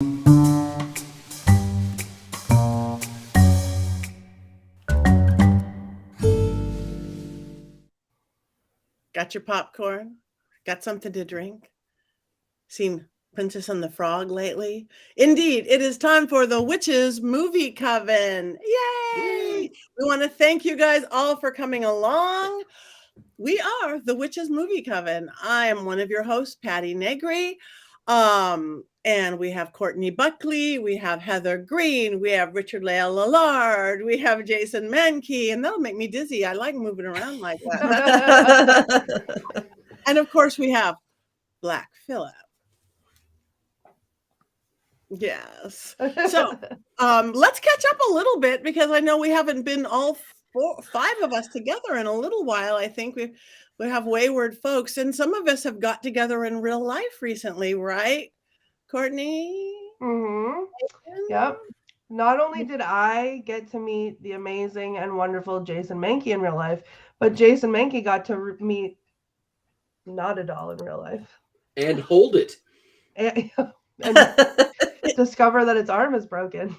Got your popcorn? Got something to drink? Seen Princess and the Frog lately? Indeed, it is time for the Witches Movie Coven. Yay! We want to thank you guys all for coming along. We are the Witches Movie Coven. I am one of your hosts, Patti Negri. And we have Courtney Buckley, we have Heather Greene, we have Richard-Lael Lillard, we have Jason Mankey, and that'll make me dizzy. I like moving around like that. And of course, we have Black Phillip. Yes. So let's catch up a little bit because I know we haven't been all five of us together in a little while. I think we have wayward folks, and some of us have got together in real life recently, right? Courtney? Mm-hmm. Yep. Not only did I get to meet the amazing and wonderful Jason Mankey in real life, but Jason Mankey got to meet not a doll in real life. And hold it. And discover that its arm is broken.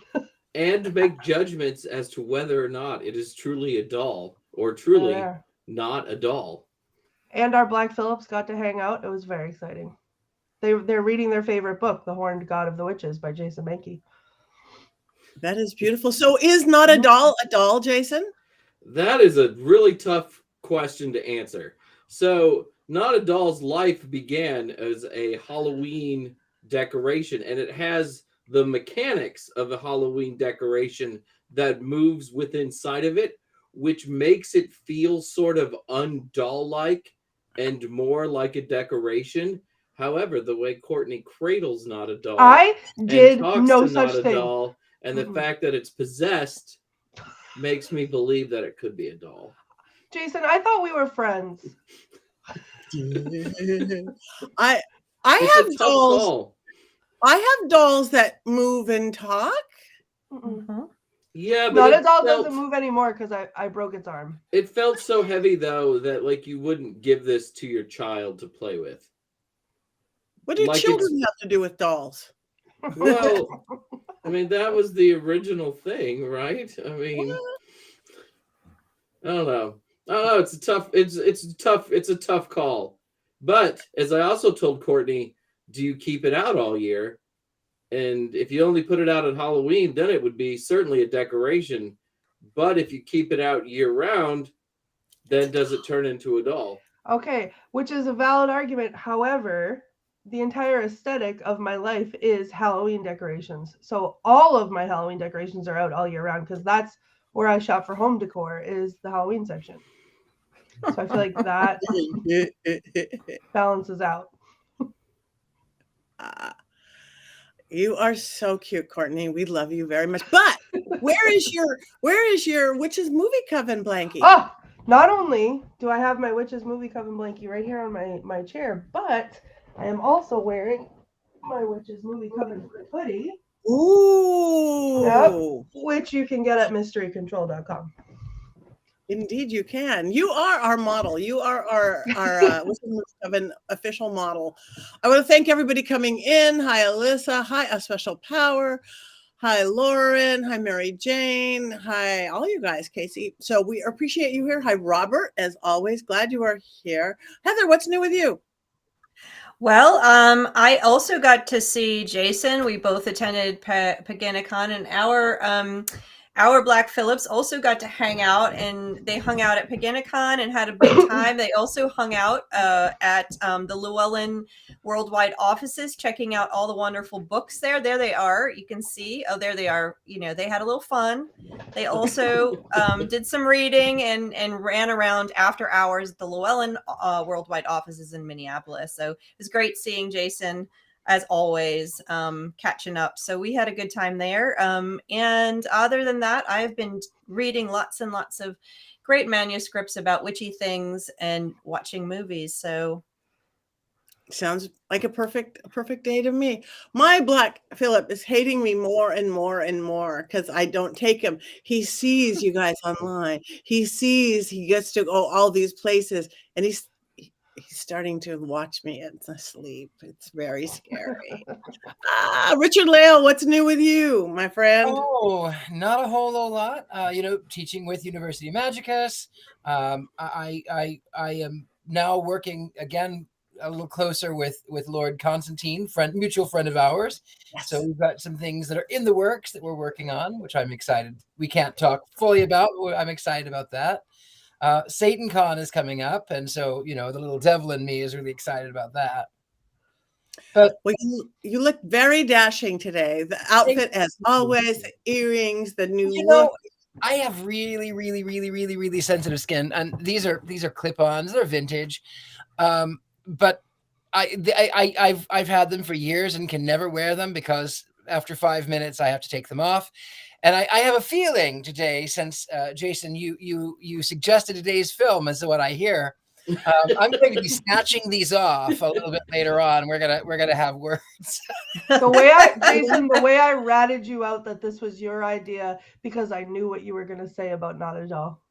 And make judgments as to whether or not it is truly a doll or truly not a doll. And our Black Phillips got to hang out. It was very exciting. They're reading their favorite book, The Horned God of the Witches by Jason Mankey. That is beautiful. So is not a doll, Jason? That is a really tough question to answer. So Not a Doll's life began as a Halloween decoration, and it has the mechanics of a Halloween decoration that moves within inside of it, which makes it feel sort of undoll-like and more like a decoration. However, the way Courtney cradles Not a Doll, I did no such thing. Doll, and the fact that it's possessed makes me believe that it could be a doll. Jason, I thought we were friends. I have dolls. Call. I have dolls that move and talk. Mm-hmm. Yeah, but Not a doll doesn't move anymore because I broke its arm. It felt so heavy though that like you wouldn't give this to your child to play with. What do children have to do with dolls? Well, I mean that was the original thing, right? I mean, I don't know. It's a tough call. But as I also told Courtney, do you keep it out all year? And if you only put it out at Halloween, then it would be certainly a decoration. But if you keep it out year round, then does it turn into a doll? Okay, which is a valid argument. However, the entire aesthetic of my life is Halloween decorations. So all of my Halloween decorations are out all year round because that's where I shop for home decor is the Halloween section. So I feel like that balances out. You are so cute, Courtney. We love you very much. But where is your Witches Movie Coven blankie? Oh, not only do I have my Witches Movie Coven blankie right here on my chair, but I am also wearing my Witches Movie Coven hoodie. Ooh. Yep, which you can get at mysterycontrol.com. Indeed, you can. You are our model. You are our Witches Movie Coven official model. I want to thank everybody coming in. Hi, Alyssa. Hi, A Special Power. Hi, Lauren. Hi, Mary Jane. Hi, all you guys, Casey. So we appreciate you here. Hi, Robert. As always, glad you are here. Heather, what's new with you? Well, I also got to see Jason. We both attended PaganaCon, and our Black Phillips also got to hang out, and they hung out at PaganaCon and had a big time. They also hung out at the Llewellyn worldwide offices, checking out all the wonderful books there. There they are. You can see. Oh, there they are. You know, they had a little fun. They also did some reading and ran around after hours at the Llewellyn worldwide offices in Minneapolis. So it was great seeing Jason, as always, catching up. So we had a good time there. And other than that, I've been reading lots and lots of great manuscripts about witchy things and watching movies. So sounds like a perfect day to me. My Black Phillip is hating me more and more and more because I don't take him. He sees you guys online. He sees he gets to go all these places, and He's starting to watch me asleep. It's very scary. Richard-Lael, what's new with you, my friend? Oh, not a whole lot. Teaching with University of Magicus. I am now working again a little closer with Lord Constantine, mutual friend of ours. Yes. So we've got some things that are in the works that we're working on, which I'm excited. We can't talk fully about. I'm excited about that. Satan Con is coming up, and so the little devil in me is really excited about that. But well, you look very dashing today. The outfit, as always, the earrings, the new look. I have really, really, really, really, really sensitive skin, and these are clip-ons. They're vintage, but I've had them for years and can never wear them because after 5 minutes I have to take them off. And I have a feeling today, since Jason, you suggested today's film as what I hear. I'm going to be snatching these off a little bit later on. We're gonna have words. The way I ratted you out that this was your idea because I knew what you were gonna say about not a doll.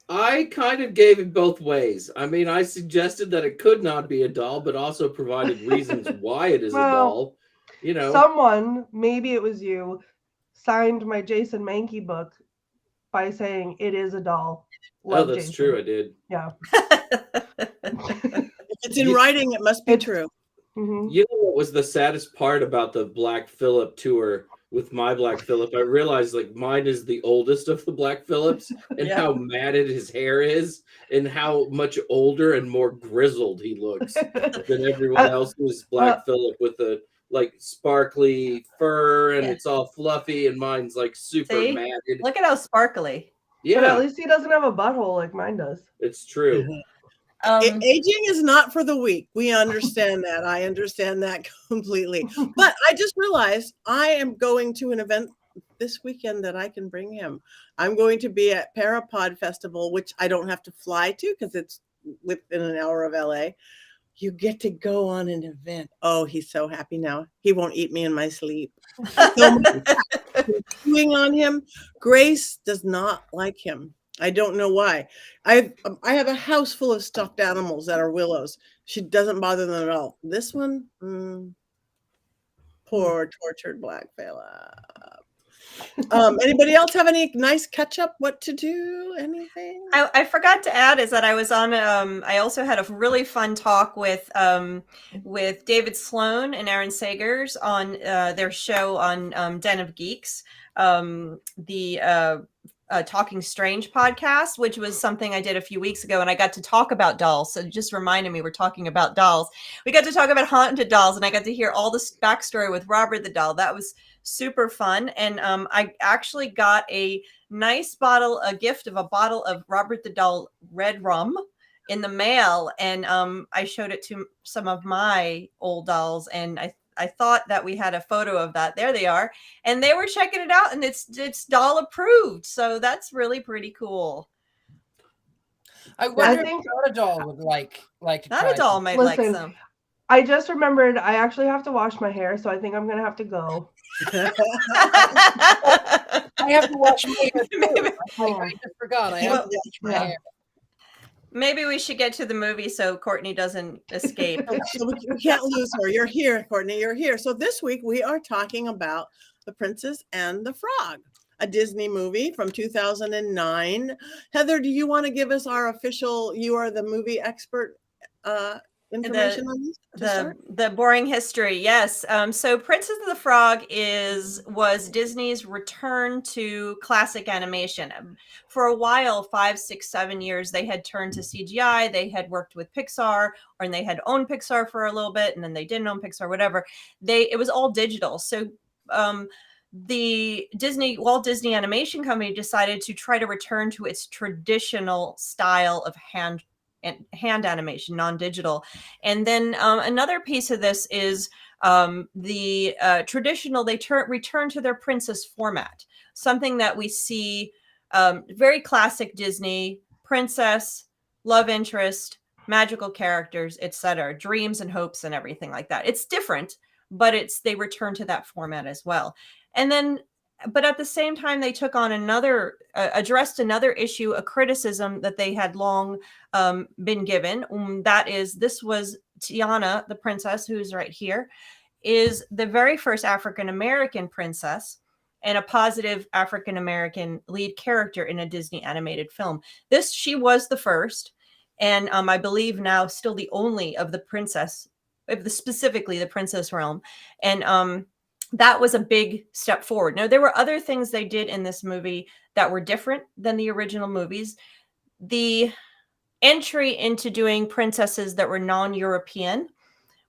I kind of gave it both ways. I mean, I suggested that it could not be a doll, but also provided reasons why it is a doll. Someone, maybe it was you, signed my Jason Mankey book by saying it is a doll. Love that's Jason. True. I did. Yeah. If it's in writing, it must be true. Mm-hmm. You know what was the saddest part about the Black Phillip tour with my Black Phillip? I realized mine is the oldest of the Black Phillips, and how matted his hair is, and how much older and more grizzled he looks than everyone else's Black Phillip with the sparkly fur, and it's all fluffy, and mine's super matted. Look at how sparkly. Yeah, but at least he doesn't have a butthole like mine does. It's true. Aging is not for the weak. We understand that. I understand that completely. But I just realized I am going to an event this weekend that I can bring him. I'm going to be at Parapod Festival, which I don't have to fly to because it's within an hour of LA. You get to go on an event. Oh, he's so happy now. He won't eat me in my sleep. Chewing on him. Grace does not like him. I don't know why. I have a house full of stuffed animals that are willows. She doesn't bother them at all. This one, poor tortured Black fella. Anybody else have any nice catch up? What to do? Anything? I forgot to add is that I was on. I also had a really fun talk with David Sloan and Aaron Sagers on their show on Den of Geeks, the Talking Strange podcast, which was something I did a few weeks ago, and I got to talk about dolls. So it just reminded me we're talking about dolls. We got to talk about haunted dolls, and I got to hear all this backstory with Robert the doll. That was super fun. And I actually got a nice gift of a bottle of Robert the doll red rum in the mail, and I showed it to some of my old dolls, and I thought that we had a photo of that. There they are. And they were checking it out, and it's doll approved. So that's really pretty cool. I wonder if not a doll would like not a doll might like some. I just remembered I actually have to wash my hair, so I think I'm gonna have to go. I have to wash my hair too. I just forgot. I have to wash my hair. Maybe we should get to the movie so Courtney doesn't escape. So we can't lose her. You're here, Courtney. You're here. So this week we are talking about The Princess and the Frog, a Disney movie from 2009. Heather, do you want to give us our official, you are the movie expert, information on this? The boring history, yes. So Princess of the Frog was Disney's return to classic animation. For a while, 5, 6, 7 years, they had turned to CGI. They had worked with Pixar, and they had owned Pixar for a little bit, and then they didn't own Pixar, whatever. It was all digital. So the Walt Disney Animation Company decided to try to return to its traditional style of hand animation, non-digital. And then another piece of this is the traditional, they return to their princess format, something that we see very classic Disney, princess, love interest, magical characters, etc., dreams and hopes and everything like that. It's different, but they return to that format as well. And then but at the same time, they took on addressed another issue, a criticism that they had long been given. This was Tiana, the princess, who's right here, is the very first African-American princess and a positive African-American lead character in a Disney animated film. She was the first, and I believe now still the only of the princess, specifically the princess realm. And that was a big step forward. Now, there were other things they did in this movie that were different than the original movies. The entry into doing princesses that were non-European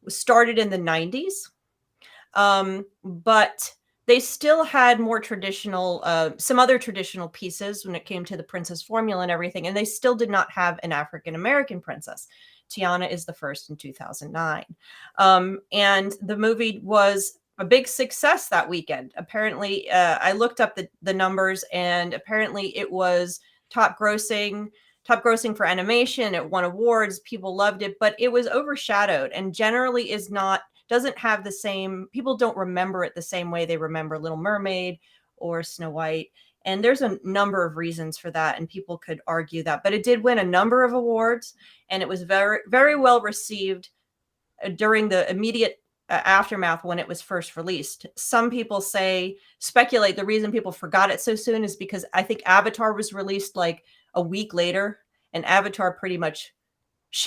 started in the 90s. But they still had more traditional, some other traditional pieces when it came to the princess formula and everything. And they still did not have an African-American princess. Tiana is the first in 2009. And the movie was a big success that weekend. Apparently, I looked up the numbers, and apparently it was top grossing for animation. It won awards. People loved it, but it was overshadowed and generally doesn't have the same, people don't remember it the same way they remember Little Mermaid or Snow White. And there's a number of reasons for that, and people could argue that, but it did win a number of awards, and it was very, very well received during the immediate aftermath when it was first released. Some people speculate the reason people forgot it so soon is because I think Avatar was released like a week later, and Avatar pretty much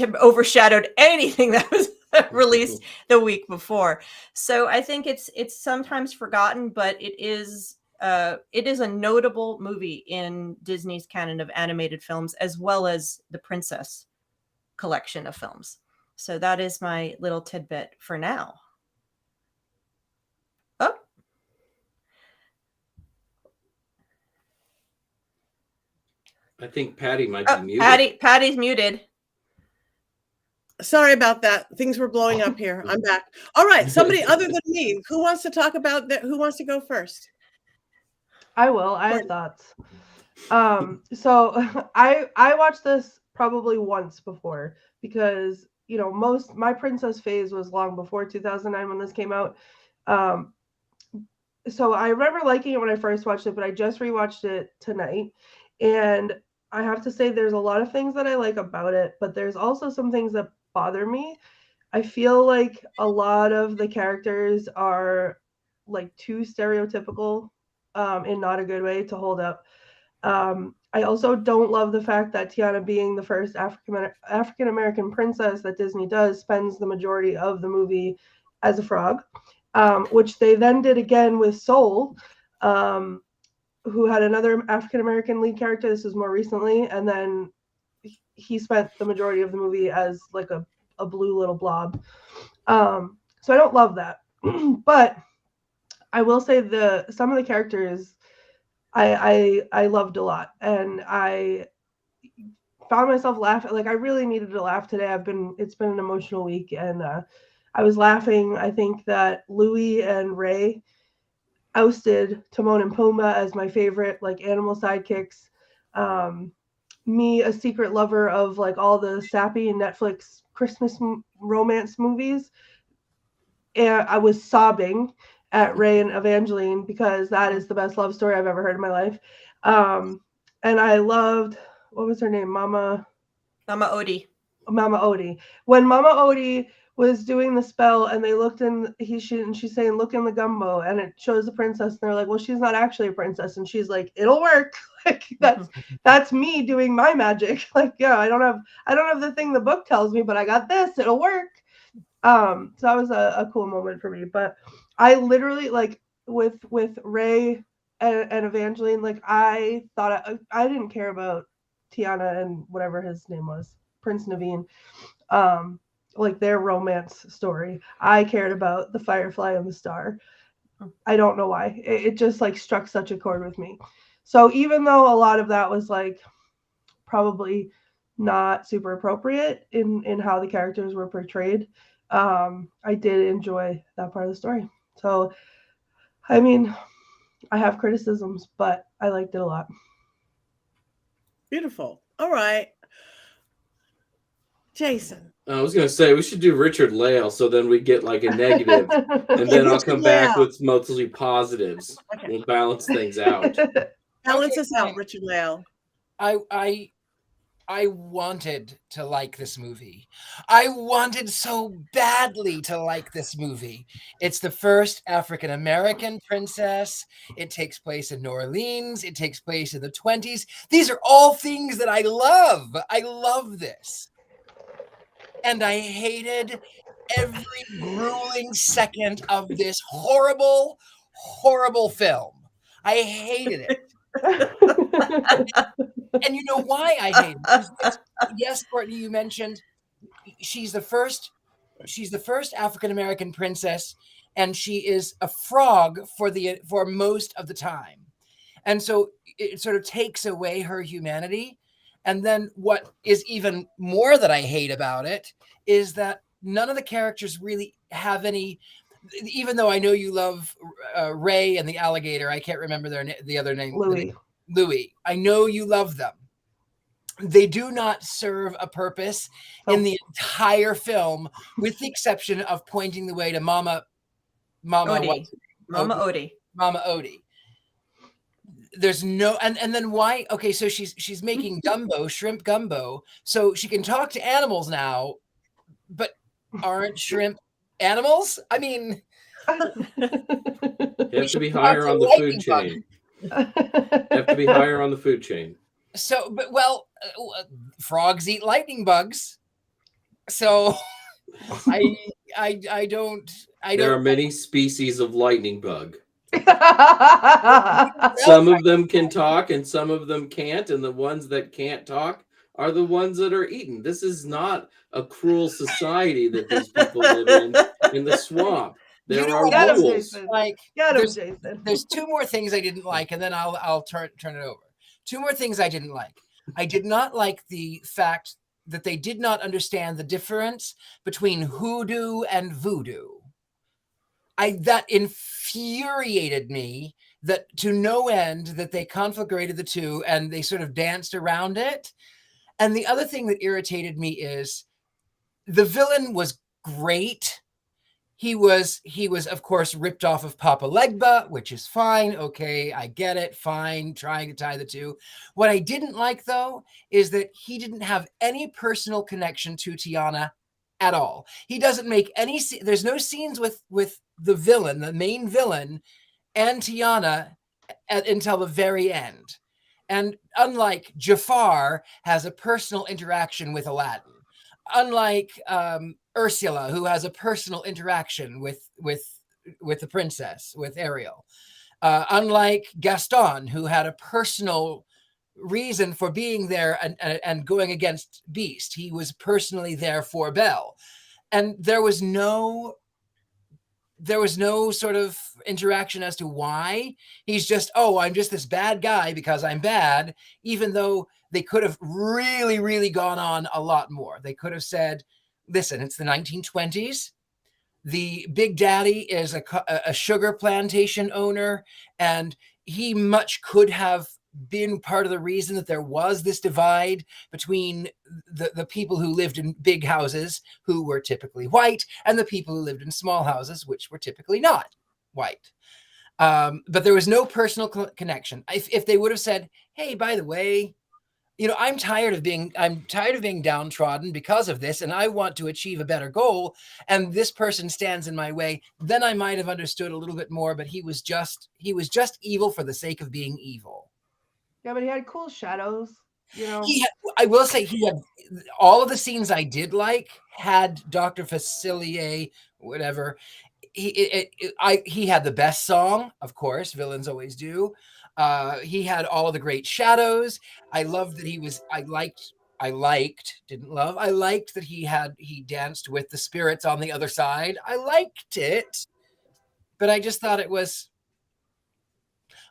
overshadowed anything that was released the week before. So I think it's sometimes forgotten, but it is a notable movie in Disney's canon of animated films, as well as the Princess collection of films. So that is my little tidbit for now. Oh. I think Patti might be muted. Patty's muted. Sorry about that. Things were blowing up here. I'm back. All right. Somebody other than me, who wants to talk about that? Who wants to go first? I will. I have thoughts. So I watched this probably once before because, my princess phase was long before 2009 when this came out. So I remember liking it when I first watched it, but I just rewatched it tonight. And I have to say there's a lot of things that I like about it, but there's also some things that bother me. I feel like a lot of the characters are like too stereotypical in not a good way to hold up. I also don't love the fact that Tiana, being the first African-American princess that Disney does, spends the majority of the movie as a frog, which they then did again with Soul, who had another African-American lead character. This was more recently, and then he spent the majority of the movie as like a blue little blob. So I don't love that. But I will say some of the characters I loved a lot, and I found myself laughing. Like, I really needed to laugh today. It's been an emotional week, and I was laughing. I think that Louis and Ray ousted Timon and Pumbaa as my favorite like animal sidekicks. Me, a secret lover of like all the sappy Netflix Christmas romance movies, and I was sobbing at Ray and Evangeline because that is the best love story I've ever heard in my life. And I loved, what was her name? Mama Odie. When Mama Odie was doing the spell and they looked in, she's saying, look in the gumbo, and it shows the princess, and they're like, well, she's not actually a princess, and she's like, it'll work. Like, that's me doing my magic. Like, yeah, I don't have the thing the book tells me, but I got this, it'll work. So that was a cool moment for me. But I literally, like, with Ray and Evangeline, like, I thought I didn't care about Tiana and whatever his name was, Prince Naveen, like their romance story. I cared about the Firefly and the Star. I don't know why. It just like struck such a chord with me. So even though a lot of that was like probably not super appropriate in how the characters were portrayed, I did enjoy that part of the story. So, I mean, I have criticisms, but I liked it a lot. Beautiful. All right. Jason. I was gonna say we should do Richard-Lael, so then we get like a negative, and then I'll come back Richard-Lael. with mostly positives. Okay. We'll balance things out. Balance Okay, us out, fine. Richard-Lael. I wanted to like this movie. I wanted so badly to like this movie. It's the first African American princess. It takes place in New Orleans. It takes place in the 20s. These are all things that I love. I love this. And I hated every grueling second of this horrible, horrible film. I hated it. And you know why I hate it? Yes, Courtney, you mentioned she's the first African American princess, and she is a frog for most of the time. And so it sort of takes away her humanity. And then what is even more that I hate about it is that none of the characters really have any, even though I know you love Ray and the alligator, I can't remember the other name. Louis. I know you love them. They do not serve a purpose in the entire film, with the exception of pointing the way to Mama Odie. Mama Odie. Mama Odie. There's no, and then why? Okay, so she's making gumbo, shrimp gumbo, so she can talk to animals now, but aren't shrimp animals? I mean, You have to be higher on the food chain. You have to be higher on the food chain. So, but frogs eat lightning bugs. So, I don't. There are many species of lightning bug. Some of them can talk and some of them can't, and the ones that can't talk are the ones that are eaten. This is not a cruel society that these people live in the swamp. There are rules. Like, Jason. There's two more things I didn't like, and then I'll turn it over. Two more things I didn't like. I did not like the fact that they did not understand the difference between hoodoo and voodoo. That infuriated me, that to no end, that they conflagrated the two and they sort of danced around it. And the other thing that irritated me is the villain was great. He was of course ripped off of Papa Legba, which is fine. Okay, I get it. Fine, trying to tie the two. What I didn't like though is that he didn't have any personal connection to Tiana at all. He doesn't make any. There's no scenes with the villain, the main villain, and Tiana until the very end. And unlike Jafar has a personal interaction with Aladdin, unlike Ursula, who has a personal interaction with the princess, with Ariel, unlike Gaston, who had a personal reason for being there and going against Beast. He was personally there for Belle, and there was no sort of interaction as to why. He's just, I'm just this bad guy because I'm bad, even though they could have really, really gone on a lot more. They could have said, listen, it's the 1920s. The Big Daddy is a sugar plantation owner, and he much could have been part of the reason that there was this divide between the people who lived in big houses, who were typically white, and the people who lived in small houses, which were typically not white. But there was no personal connection. If they would have said, hey, by the way, I'm tired of being downtrodden because of this, and I want to achieve a better goal, and this person stands in my way, then I might have understood a little bit more. But he was just evil for the sake of being evil. Yeah, but he had cool shadows. I will say he had all of the scenes I did like had Dr. Facilier, whatever. He had the best song, of course. Villains always do. He had all of the great shadows. I loved that I liked that he danced with the spirits on the other side. I liked it, but I just thought it was,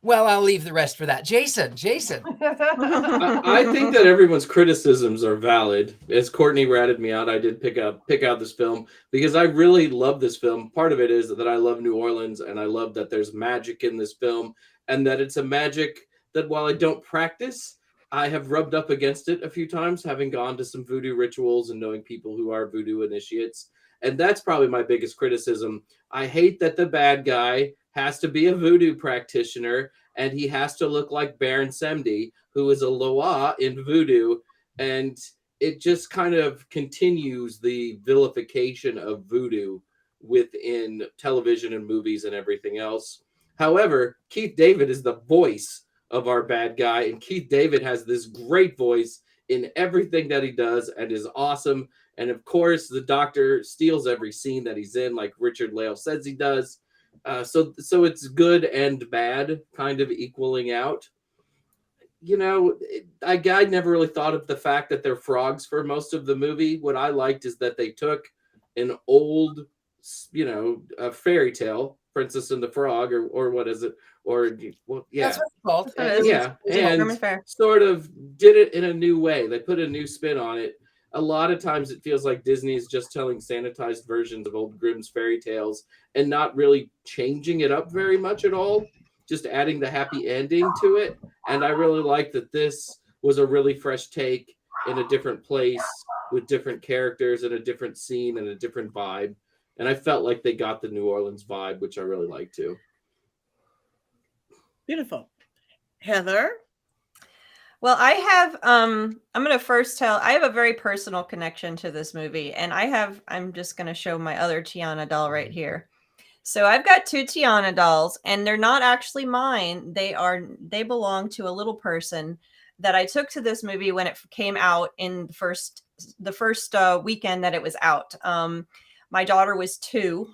well, I'll leave the rest for that. Jason. I think that everyone's criticisms are valid. As Courtney ratted me out, I did pick out this film because I really love this film. Part of it is that I love New Orleans, and I love that there's magic in this film, and that it's a magic that, while I don't practice, I have rubbed up against it a few times, having gone to some voodoo rituals and knowing people who are voodoo initiates. And that's probably my biggest criticism. I hate that the bad guy has to be a voodoo practitioner and he has to look like Baron Semdi, who is a Loa in voodoo. And it just kind of continues the vilification of voodoo within television and movies and everything else. However, Keith David is the voice of our bad guy, and Keith David has this great voice in everything that he does and is awesome. And of course, the Doctor steals every scene that he's in, like Richard-Lael says he does. So it's good and bad, kind of equaling out. You know, I never really thought of the fact that they're frogs for most of the movie. What I liked is that they took an old, you know, a fairy tale, Princess and the Frog, or what is it? Or, well, yeah. That's what it's called. Yeah, and Fair. sort of did it in a new way. They put a new spin on it. A lot of times it feels like Disney is just telling sanitized versions of old Grimm's fairy tales and not really changing it up very much at all, just adding the happy ending to it. And I really like that this was a really fresh take in a different place with different characters and a different scene and a different vibe. And I felt like they got the New Orleans vibe, which I really like too. Beautiful. Heather? Well, I have I'm going to first tell I have a very personal connection to this movie, and I'm just going to show my other Tiana doll right here. So I've got 2 Tiana dolls, and they're not actually mine. They belong to a little person that I took to this movie when it came out in the first weekend that it was out. My daughter was 2,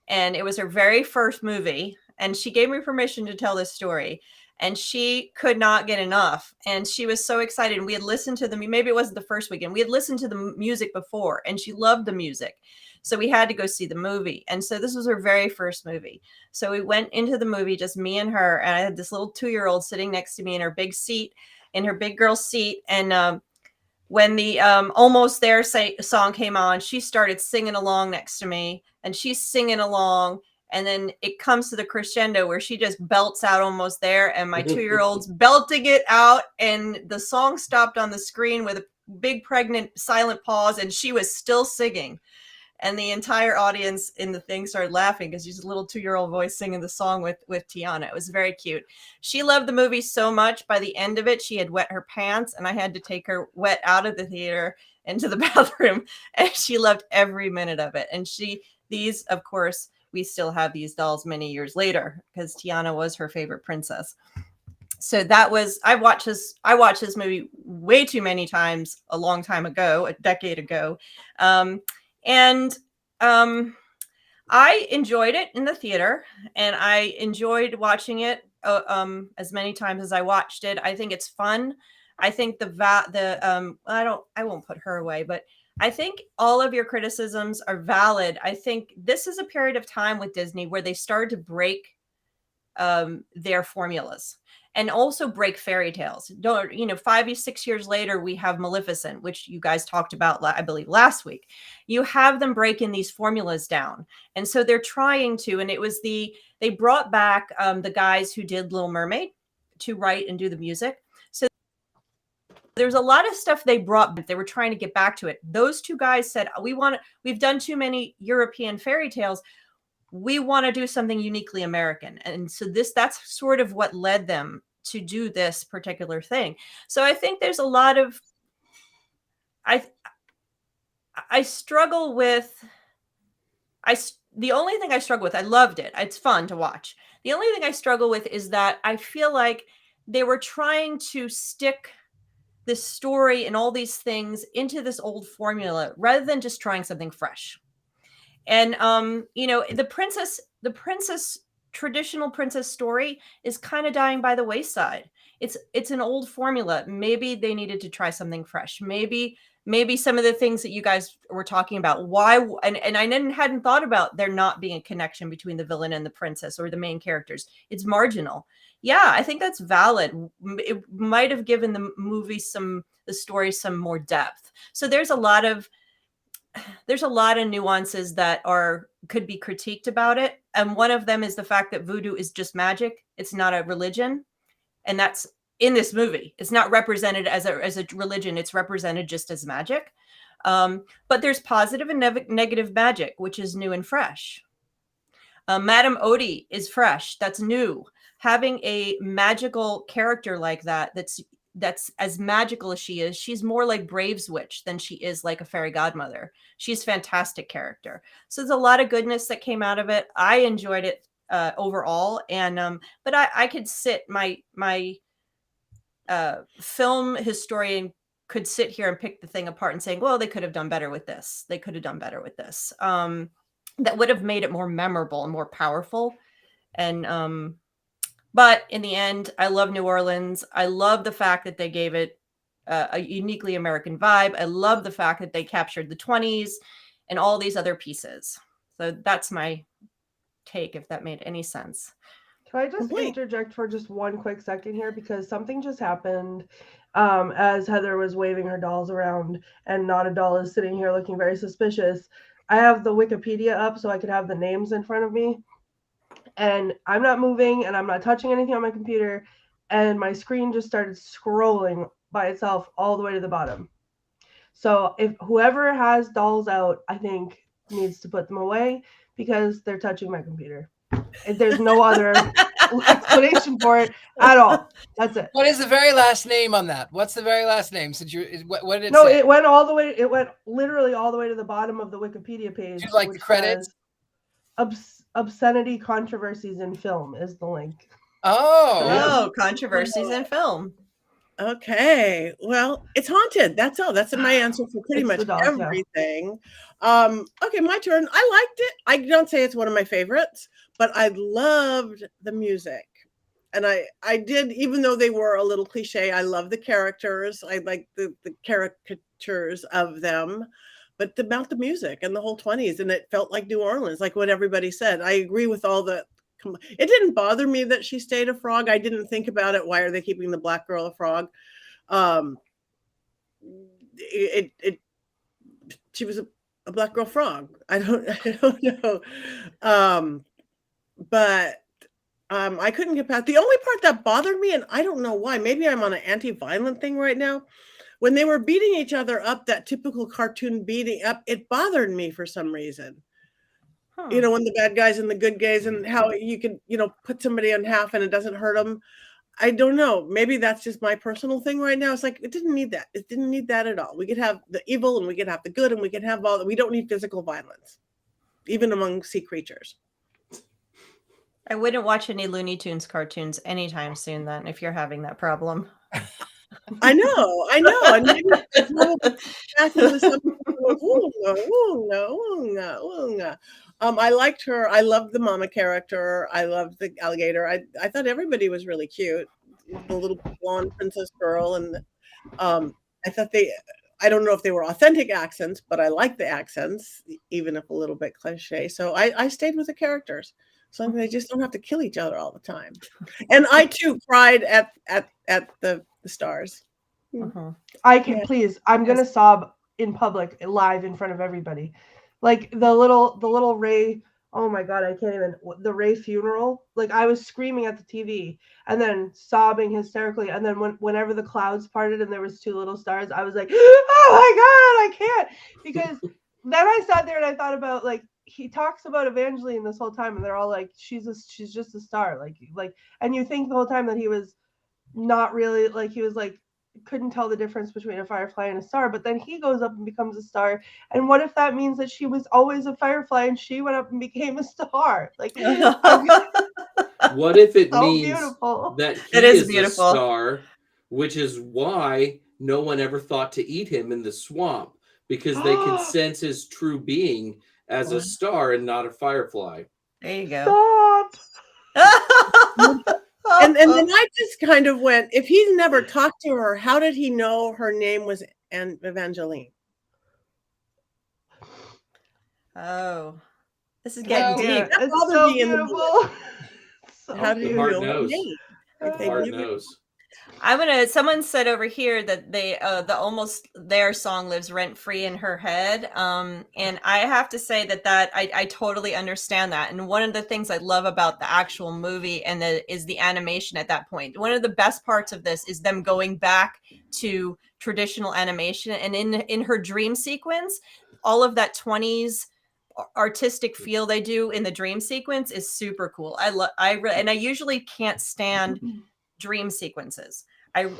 and it was her very first movie, and she gave me permission to tell this story. And she could not get enough. And she was so excited. And we had listened to maybe it wasn't the first weekend. We had listened to the music before, and she loved the music. So we had to go see the movie. And so this was her very first movie. So we went into the movie, just me and her. And I had this little 2-year-old sitting next to me in her big seat, in her big girl seat. And when the Almost There song came on, she started singing along next to me. And she's singing along. And then it comes to the crescendo where she just belts out Almost There, and my 2-year-old's belting it out, and the song stopped on the screen with a big pregnant silent pause, and she was still singing. And the entire audience in the thing started laughing because she's a little 2-year-old voice singing the song with Tiana. It was very cute. She loved the movie so much. By the end of it, she had wet her pants, and I had to take her wet out of the theater into the bathroom, and she loved every minute of it. And these, of course, we still have these dolls many years later because Tiana was her favorite princess. So I watched this movie way too many times a long time ago, a decade ago. And I enjoyed it in the theater, and I enjoyed watching it as many times as I watched it. I think it's fun. I think I won't put her away, but I think all of your criticisms are valid. I think this is a period of time with Disney where they started to break their formulas and also break fairy tales. 5 or 6 years later, we have Maleficent, which you guys talked about, I believe, last week. You have them breaking these formulas down. And so they're trying to, and they brought back the guys who did Little Mermaid to write and do the music. So there's a lot of stuff they brought. They were trying to get back to it. Those 2 guys said, we've done too many European fairy tales. We want to do something uniquely American. And so that's sort of what led them to do this particular thing. So I think there's a lot of, I struggle with, the only thing I struggle with, I loved it. It's fun to watch. The only thing I struggle with is that I feel like they were trying to stick this story and all these things into this old formula rather than just trying something fresh. And the traditional princess story is kind of dying by the wayside. It's an old formula. Maybe they needed to try something fresh. Maybe some of the things that you guys were talking about, why, and I hadn't thought about there not being a connection between the villain and the princess or the main characters. It's marginal. Yeah, I think that's valid. It might have given the movie the story some more depth. So there's a lot of nuances that could be critiqued about it. And one of them is the fact that voodoo is just magic. It's not a religion. And that's in this movie. It's not represented as a religion. It's represented just as magic. But there's positive and negative magic, which is new and fresh. Madame Odie is fresh. That's new. Having a magical character like that, that's as magical as she is. She's more like Brave's witch than she is like a fairy godmother. She's a fantastic character. So there's a lot of goodness that came out of it. I enjoyed it overall, and but I could sit my film historian could sit here and pick the thing apart and saying, well, they could have done better with this. They could have done better with this. That would have made it more memorable and more powerful. And but in the end, I love New Orleans. I love the fact that they gave it a uniquely American vibe. I love the fact that they captured the 20s and all these other pieces. So that's my take, if that made any sense. Can I just interject for just one quick second here, because something just happened as Heather was waving her dolls around, and Not a Doll is sitting here looking very suspicious. I have the Wikipedia up so I could have the names in front of me, and I'm not moving and I'm not touching anything on my computer, and my screen just started scrolling by itself all the way to the bottom. So if whoever has dolls out, I think needs to put them away because they're touching my computer. There's no other explanation for it at all. That's it. What is the very last name on that? What's the very last name? Since what did it No, say? it went all the way. It went literally all the way to the bottom of the Wikipedia page. Do you like the credits? Obscenity controversies in film is the link. Oh, Controversies in film. Okay, well, it's haunted. That's all. That's my answer for pretty much everything. Okay, my turn. I liked it. I don't say it's one of my favorites, but I loved the music. And I did, even though they were a little cliche, I love the characters. I like the caricatures of them, but about the music and the whole 20s, and it felt like New Orleans, like what everybody said. I agree with all the. It didn't bother me that she stayed a frog. I didn't think about it. Why are they keeping the black girl a frog? She was a black girl frog. I don't know. But I couldn't get past the only part that bothered me, and I don't know why. Maybe I'm on an anti-violent thing right now. When they were beating each other up, that typical cartoon beating up, it bothered me for some reason. You know, when the bad guys and the good guys, and how you can, put somebody in half and it doesn't hurt them. I don't know. Maybe that's just my personal thing right now. It's like, it didn't need that. It didn't need that at all. We could have the evil and we could have the good and we could have all that. We don't need physical violence, even among sea creatures. I wouldn't watch any Looney Tunes cartoons anytime soon then, if you're having that problem. I know. And maybe back into something. I liked her. I loved the mama character. I loved the alligator. I thought everybody was really cute. The little blonde princess girl, and I thought I don't know if they were authentic accents, but I liked the accents, even if a little bit cliche. So I stayed with the characters. So they just don't have to kill each other all the time. And I too cried at the stars. I can please. I'm gonna sob in public, live in front of everybody. Like the little Ray. Oh my God, I can't even. The Ray funeral. Like I was screaming at the TV and then sobbing hysterically. And then whenever the clouds parted and there was two little stars, I was like, oh my God, I can't. Because then I sat there and I thought about, like, he talks about Evangeline this whole time, and they're all like, she's just a star, like, and you think the whole time that he was not really, like, he was like, couldn't tell the difference between a firefly and a star, but then he goes up and becomes a star. And what if that means that she was always a firefly and she went up and became a star? Like, what if it so means beautiful. that he is a star, which is why no one ever thought to eat him in the swamp, because they can sense his true being as a star and not a firefly. There you go. Stop. And then I just kind of went, if he's never talked to her, how did he know her name was Evangeline? Oh, this is getting deep. Yeah, it's so beautiful. How do you know her name? The heart knows. Someone said over here that the Almost There song lives rent free in her head. And I have to say that I totally understand that. And one of the things I love about the actual movie is the animation at that point. One of the best parts of this is them going back to traditional animation. And in her dream sequence, all of that 20s artistic feel they do in the dream sequence is super cool. And I usually can't stand dream sequences.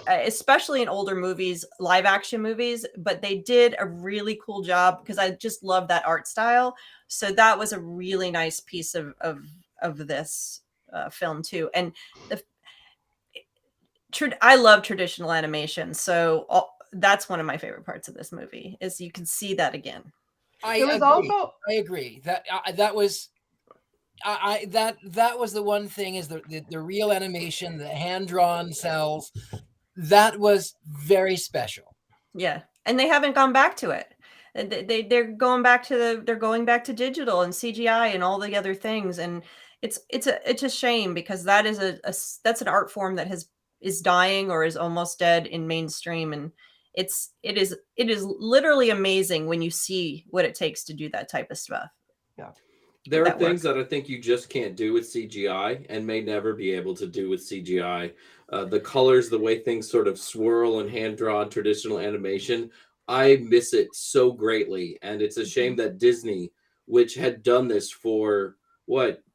Especially in older movies, live action movies, but they did a really cool job because I just love that art style. So that was a really nice piece of this film too. And I love traditional animation, so that's one of my favorite parts of this movie is you can see that again. I agree that was the one thing is the real animation, the hand-drawn cells. That was very special. Yeah, and they haven't gone back to it. They're going back to digital and CGI and all the other things, and it's a shame because that is that's an art form that is dying or is almost dead in mainstream, and it is literally amazing when you see what it takes to do that type of stuff. Yeah. There are things that I think you just can't do with CGI and may never be able to do with CGI. The colors, the way things sort of swirl and hand-drawn traditional animation, I miss it so greatly. And it's a shame that Disney, which had done this for,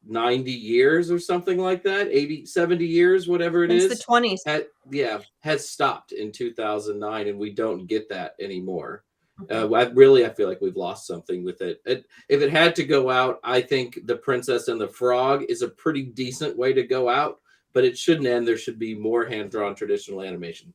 90 years or something like that? 80, 70 years, whatever it is. It's the 20s. Has stopped in 2009, and we don't get that anymore. I feel like we've lost something with it. If it had to go out, I think The Princess and the Frog is a pretty decent way to go out, but it shouldn't end. There should be more hand-drawn traditional animation.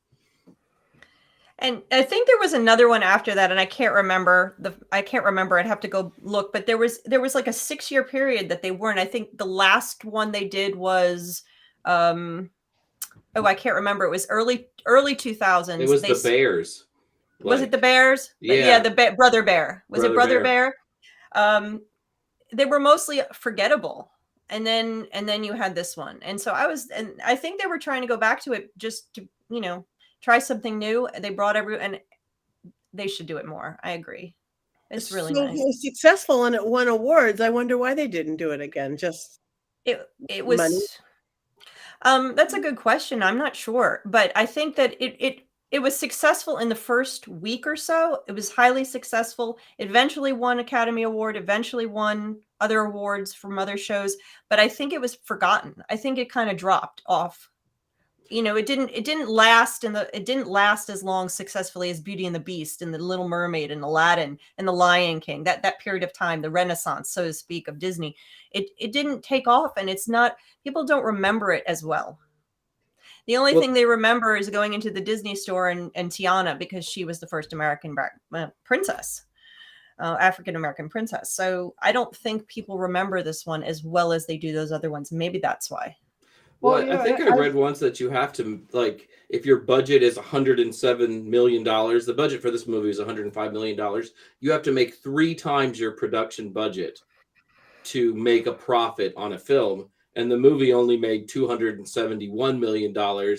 And I think there was another one after that, and I can't remember. I'd have to go look, but there was like a 6-year period that they weren't. I think the last one they did was I can't remember. It was early 2000s. It was the Bears. Was it the Bears? Yeah, the Brother Bear. Was it Brother Bear? They were mostly forgettable, and then you had this one, and so I think they were trying to go back to it just to try something new. They brought and they should do it more. I agree. It's really nice. It was successful and it won awards. I wonder why they didn't do it again. Just it was money? That's a good question. I'm not sure, but I think that it was successful in the first week or so. It was highly successful. It eventually won Academy Award, eventually won other awards from other shows, but I think it was forgotten. I think it kind of dropped off. It didn't last as long successfully as Beauty and the Beast and The Little Mermaid and Aladdin and The Lion King. That period of time, the Renaissance, so to speak, of Disney. It didn't take off, and people don't remember it as well. The only thing they remember is going into the Disney store and Tiana, because she was the first American princess, African-American princess. So I don't think people remember this one as well as they do those other ones. Maybe that's why. I think I read once that you have to, if your budget is $107 million, the budget for this movie is $105 million, you have to make 3 times your production budget to make a profit on a film. And the movie only made $271 million,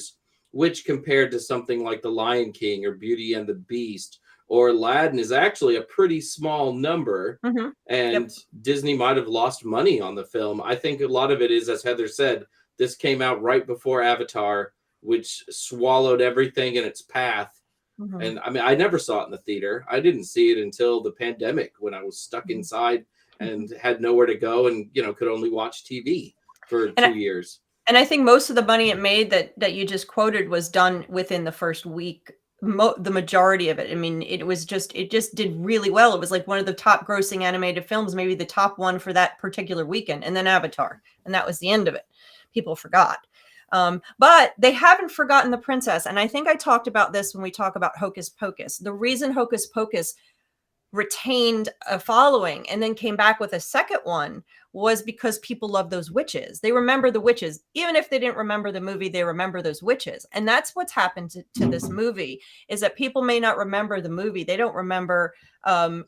which compared to something like The Lion King or Beauty and the Beast or Aladdin is actually a pretty small number. Mm-hmm. And Disney might have lost money on the film. I think a lot of it is, as Heather said, this came out right before Avatar, which swallowed everything in its path. Mm-hmm. And I mean, I never saw it in the theater. I didn't see it until the pandemic when I was stuck inside and had nowhere to go and, could only watch TV for 2 years. And I think most of the money it made that you just quoted was done within the first week. The majority of it. I mean, it just did really well. It was like one of the top grossing animated films, maybe the top one for that particular weekend, and then Avatar. And that was the end of it. People forgot. But they haven't forgotten The Princess. And I think I talked about this when we talk about Hocus Pocus. The reason Hocus Pocus retained a following and then came back with a second one was because people love those witches. They remember the witches. Even if they didn't remember the movie, they remember those witches. And that's what's happened to this movie, is that people may not remember the movie. They don't remember Madame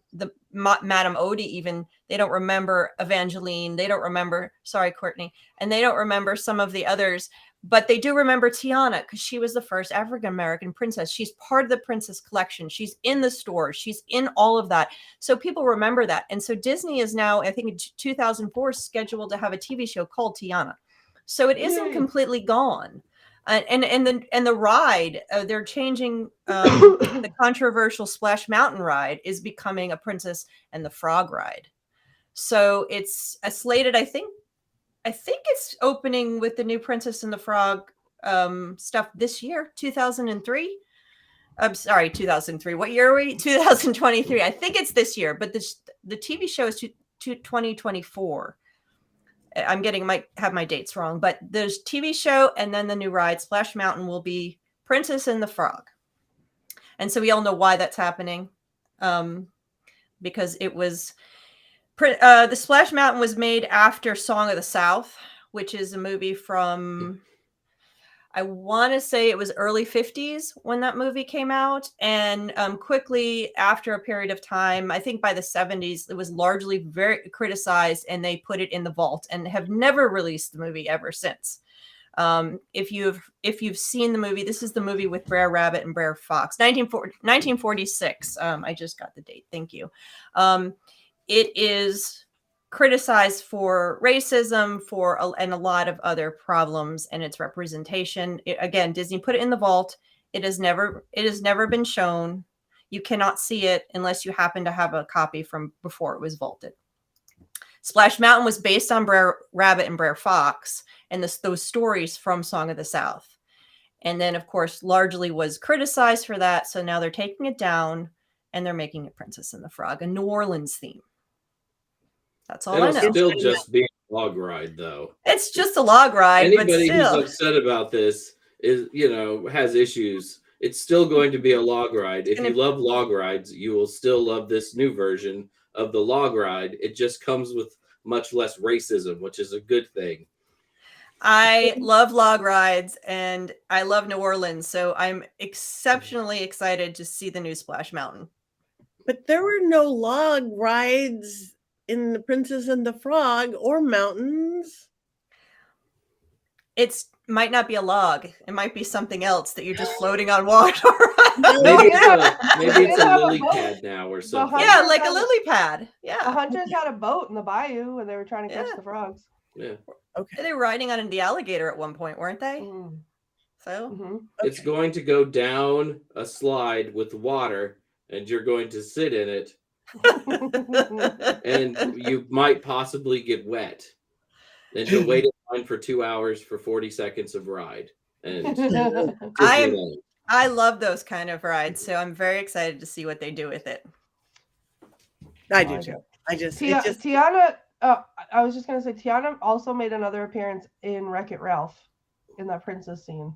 Odie even. They don't remember Evangeline. They don't remember, sorry, Courtney. And they don't remember some of the others. But they do remember Tiana because she was the first African-American princess. She's part of the princess collection. She's in the stores. She's in all of that. So people remember that. And so Disney is now, I think in 2004, scheduled to have a TV show called Tiana. So it isn't completely gone. And the ride, they're changing the controversial Splash Mountain ride is becoming a Princess and the Frog ride. So it's slated, I think it's opening with the new Princess and the Frog stuff this year, 2003. I'm sorry, 2003. What year are we? 2023. I think it's this year, but the TV show is 2024. Might have my dates wrong, but there's TV show and then the new ride, Splash Mountain, will be Princess and the Frog. And so we all know why that's happening, because it was... the Splash Mountain was made after Song of the South, which is a movie from, I want to say it was early 50s when that movie came out. And quickly after a period of time, I think by the 70s, it was largely very criticized and they put it in the vault and have never released the movie ever since. If you've seen the movie, this is the movie with Brer Rabbit and Brer Fox, 1946. I just got the date. Thank you. It is criticized for racism, and a lot of other problems and its representation. Again, Disney put it in the vault. It has never been shown. You cannot see it unless you happen to have a copy from before it was vaulted. Splash Mountain was based on Brer Rabbit and Brer Fox and those stories from Song of the South. And then, of course, largely was criticized for that. So now they're taking it down and they're making it Princess and the Frog, a New Orleans theme. That's all I know. It'll still just be a log ride, though. It's just a log ride. Anybody but still. who's upset about this is, has issues. It's still going to be a log ride. If you love log rides, you will still love this new version of the log ride. It just comes with much less racism, which is a good thing. I love log rides and I love New Orleans, so I'm exceptionally excited to see the new Splash Mountain. But there were no log rides in The Princess and the Frog or mountains. It might not be a log. It might be something else that you're just floating on water. Maybe it's a lily pad now or something. Yeah, like a lily pad. Yeah. The hunters had a boat in the bayou when they were trying to catch the frogs. Yeah. Okay. They were riding on the alligator at one point, weren't they? Mm. So It's going to go down a slide with water and you're going to sit in it and you might possibly get wet. Then you'll wait in line for 2 hours for 40 seconds of ride. And I love those kind of rides, so I'm very excited to see what they do with it. I do too. Tiana. I was just gonna say Tiana also made another appearance in Wreck-It Ralph in that princess scene.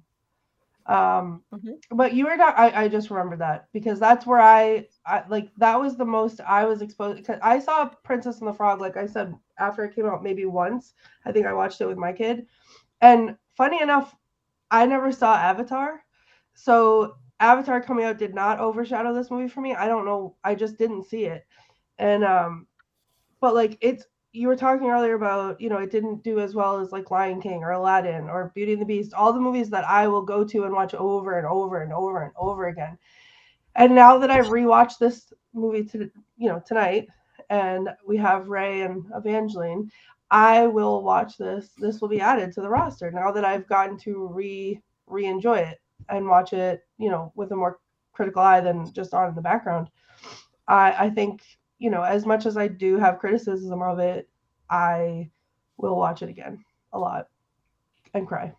But you were not. I just remembered that because that's where I like that was the most I was exposed because I saw Princess and the Frog, like I said, after it came out maybe once. I think I watched it with my kid, and funny enough, I never saw Avatar, so Avatar coming out did not overshadow this movie for me. I don't know, I just didn't see it, and but like it's. You were talking earlier about, it didn't do as well as like Lion King or Aladdin or Beauty and the Beast, all the movies that I will go to and watch over and over and over and over again. And now that I've rewatched this movie tonight and we have Ray and Evangeline, I will watch this. This will be added to the roster now that I've gotten to re-enjoy it and watch it, with a more critical eye than just on in the background. I think, as much as I do have criticism of it, I will watch it again a lot and cry.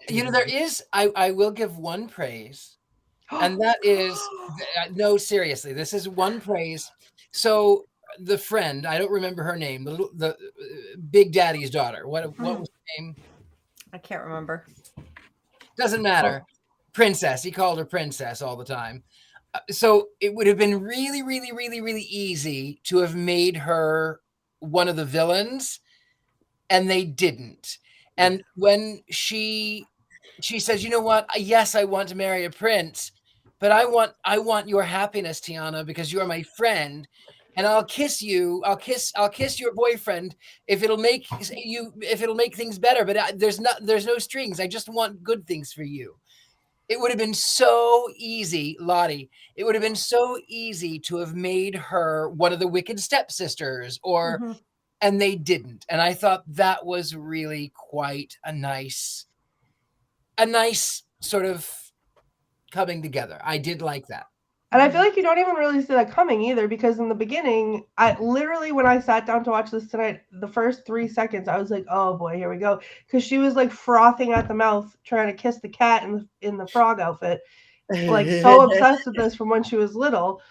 There is, I will give one praise, and that is, no, seriously, this is one praise. So the friend, I don't remember her name, the Big Daddy's daughter. What was her name? I can't remember. Doesn't matter. Princess. He called her Princess all the time. So it would have been really, really, really, really easy to have made her one of the villains, and they didn't. And when she says, you know what? Yes, I want to marry a prince, but I want your happiness, Tiana, because you're my friend, and I'll kiss you. I'll kiss your boyfriend if it'll make things better. But there's no strings. I just want good things for you. It would have been so easy, Lottie. It would have been so easy to have made her one of the wicked stepsisters, and they didn't. And I thought that was really quite a nice sort of coming together. I did like that. And I feel like you don't even really see that coming either, because in the beginning, when I sat down to watch this tonight, the first 3 seconds, I was like, oh boy, here we go. Because she was like frothing at the mouth, trying to kiss the cat in the frog outfit. Like so obsessed with this from when she was little.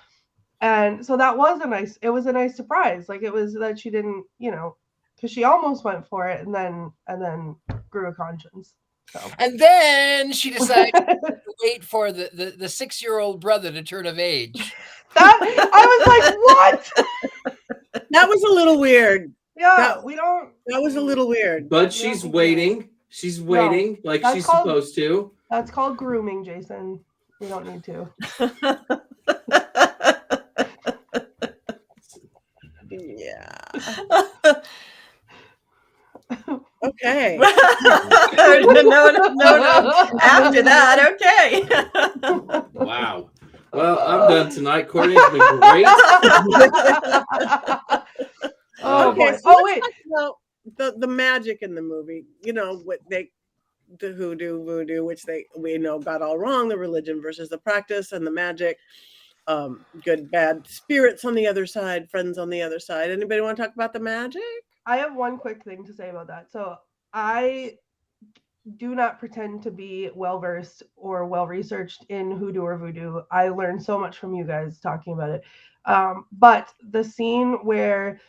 And so that was it was a nice surprise. Like it was that she didn't, because she almost went for it and then grew a conscience. So. And then she decided to wait for the 6-year-old brother to turn of age. I was like, what? That was a little weird. Yeah, That was a little weird. But she's waiting. She's waiting like she's supposed to. That's called grooming, Jason. We don't need to. Yeah. Okay. no. After that, okay. Wow. Well, I'm done tonight. Courtney's been great. Okay. Oh wait. The magic in the movie. What the voodoo, which we know got all wrong. The religion versus the practice, and the magic. Good, bad spirits on the other side, friends on the other side. Anybody want to talk about the magic? I have one quick thing to say about that. So I do not pretend to be well-versed or well-researched in hoodoo or voodoo. I learned so much from you guys talking about it. But the scene where,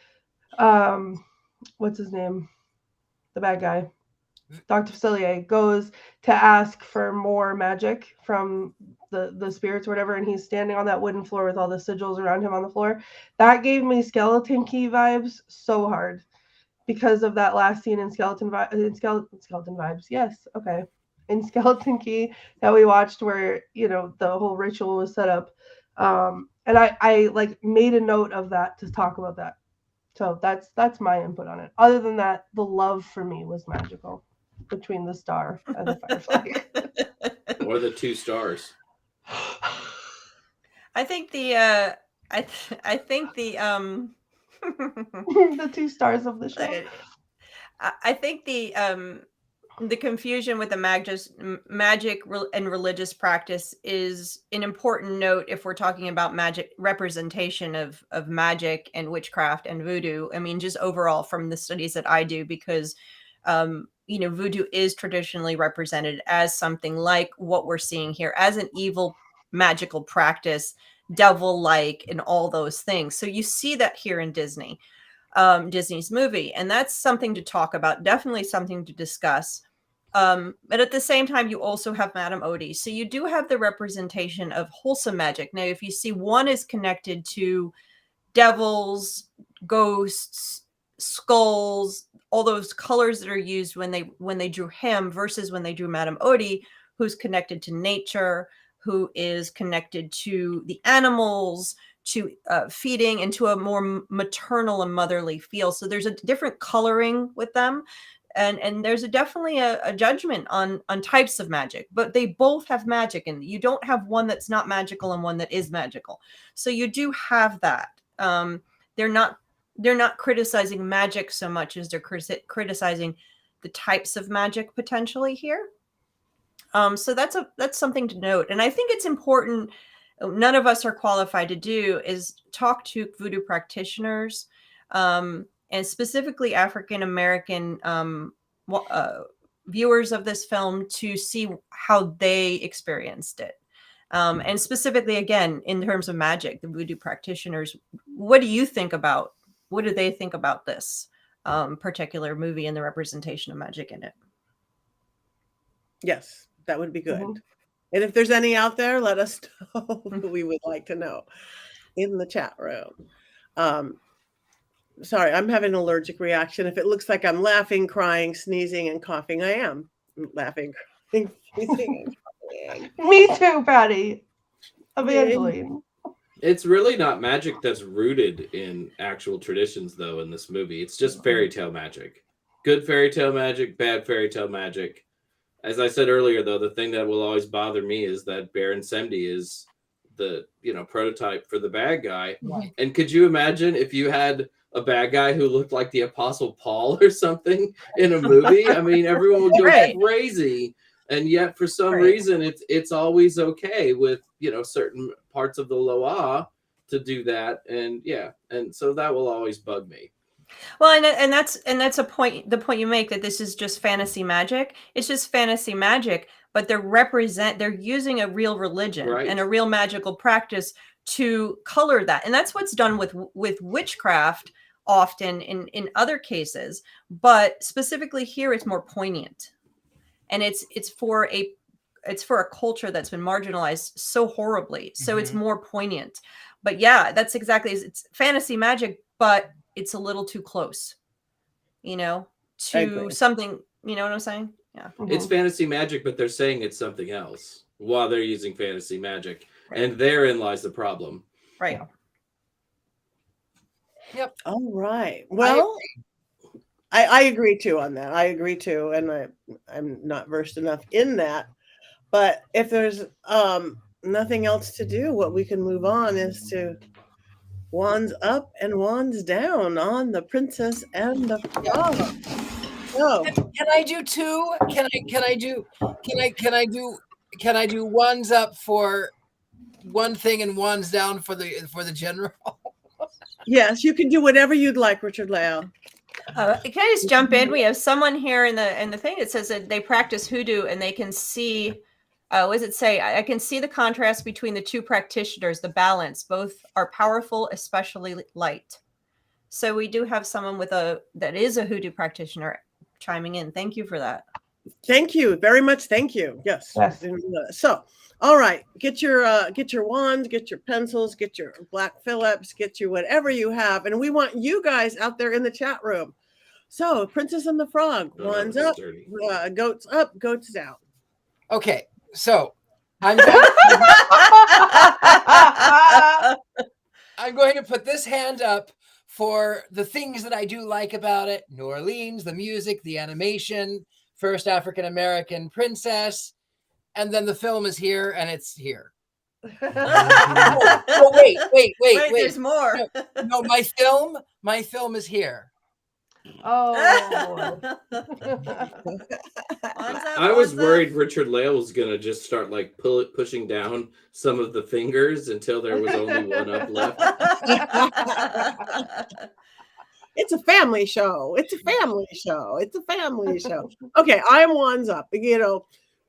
what's his name? The bad guy, Dr. Facilier, goes to ask for more magic from the spirits or whatever, and he's standing on that wooden floor with all the sigils around him on the floor. That gave me Skeleton Key vibes so hard. Because of that last scene in Skeleton Vibes. Yes. Okay. In Skeleton Key that we watched where, the whole ritual was set up. And I like made a note of that to talk about that. So that's my input on it. Other than that, the love for me was magical between the star and the firefly. Or the 2 stars. I think the the 2 stars of the show. I think the confusion with the magic and religious practice is an important note if we're talking about magic representation of magic and witchcraft and voodoo. I mean, just overall from the studies that I do, because voodoo is traditionally represented as something like what we're seeing here, as an evil magical practice, devil-like, and all those things. So you see that here in Disney's movie, and that's something to talk about, definitely something to discuss. But at the same time, you also have Madame Odie. So you do have the representation of wholesome magic. Now, if you see, one is connected to devils, ghosts, skulls, all those colors that are used when they drew him versus when they drew Madame Odie, who's connected to nature, who is connected to the animals, to feeding, and to a more maternal and motherly feel. So there's a different coloring with them. And there's definitely a judgment on types of magic, but they both have magic, and you don't have one that's not magical and one that is magical. So you do have that. They're not criticizing magic so much as they're criticizing the types of magic potentially here. So that's something to note. And I think it's important. None of us are qualified to do is talk to voodoo practitioners, and specifically African-American viewers of this film, to see how they experienced it. And specifically, again, in terms of magic, the voodoo practitioners, what do they think about this particular movie and the representation of magic in it? Yes, that would be good. Mm-hmm. And if there's any out there, let us know. We would like to know in the chat room. sorry, I'm having an allergic reaction. If it looks like I'm laughing, crying, sneezing, and coughing, I am laughing, crying, sneezing, and coughing. Me too, Patti. Evangeline. It's really not magic that's rooted in actual traditions, though, in this movie. It's just fairy tale magic. Good fairy tale magic, bad fairy tale magic. As I said earlier, though, the thing that will always bother me is that Baron Semdi is the prototype for the bad guy. Right. And could you imagine if you had a bad guy who looked like the Apostle Paul or something in a movie? I mean, everyone would go Right. crazy. And yet, for some Right. reason, it's always okay with certain parts of the Loa to do that, and so that will always bug me. Well, and that's a point. The point you make that this is just fantasy magic. It's just fantasy magic, but they're using a real religion Right. and a real magical practice to color that, and that's what's done with witchcraft often in other cases, but specifically here it's more poignant, and it's for a culture that's been marginalized so horribly, so it's more poignant. But yeah, that's exactly, it's fantasy magic, but it's a little too close, to agree. something, you know what I'm saying? Yeah. It's fantasy magic, but they're saying it's something else while they're using fantasy magic, and therein lies the problem. Right. Yep. All right. Well, I agree too on that. I agree too, and I'm not versed enough in that. But if there's nothing else to do, what we can move on is to wands up and wands down on the Princess and the Frog. So, Can I do two? Can I do wands up for one thing and wands down for the general? yes, you can do whatever you'd like, Richard-Lael. Can I just jump in? We have someone here in the thing that says that they practice hoodoo and they can see. What does it say? I can see the contrast between the two practitioners, the balance. Both are powerful, especially light. So we do have someone that is a hoodoo practitioner chiming in. Thank you for that. Thank you very much. Thank you. Yes. So, all right, get your wands, get your pencils, get your Black Phillips, get you whatever you have, and we want you guys out there in the chat room. So, Princess and the Frog, wands up, goats up, goats down. Okay, so I'm going to put this hand up for the things that I do like about it: New Orleans, the music, the animation, first African-American princess, and then the film is here, and it's here. Oh, wait. There's more. No, my film is here. Oh. I was worried Richard-Lael was gonna just start like pushing down some of the fingers until there was only one up left. It's a family show. It's a family show. It's a family show. Okay, I'm wands up.